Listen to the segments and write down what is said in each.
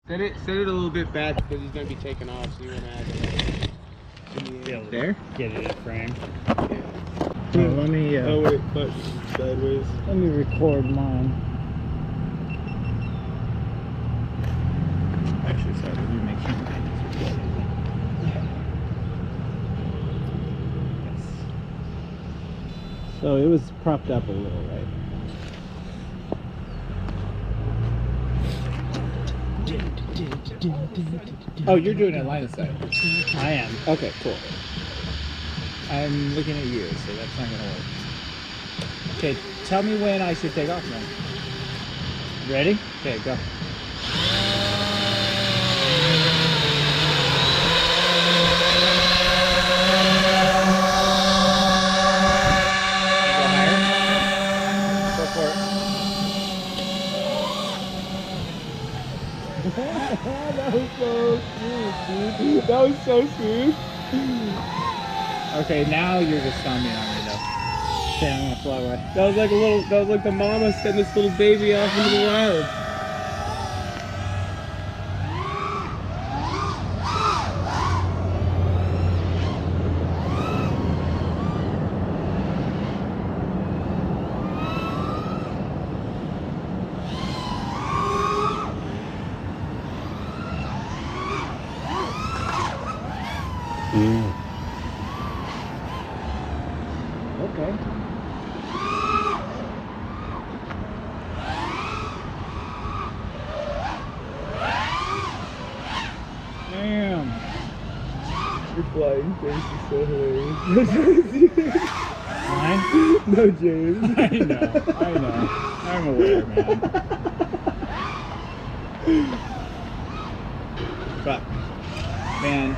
Set it a little bit back because he's gonna be taking off, so you wanna have it there. Get it in frame. Yeah. Let me. Oh wait, but sideways. Let me record mine. Actually, sorry, let me make sure mine is recorded. Yes. So it was propped up a little, right? Oh, you're doing it line of sight. I am. Okay, cool. I'm looking at you, so that's not gonna work. Okay, tell me when I should take off then. Ready? Okay, go. Go higher. Go for it. That was so smooth, dude. That was so smooth. Okay, now you're just stomping on me though. Okay, I'm gonna fly away. That was like the mama sending this little baby off into the wild. Okay. Damn. Your flying face is so hilarious. Mine? No, James. I know. I'm aware, man. But, man,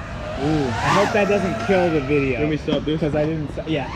ooh, I hope that doesn't kill the video. Let me stop this. Because I didn't. Yeah.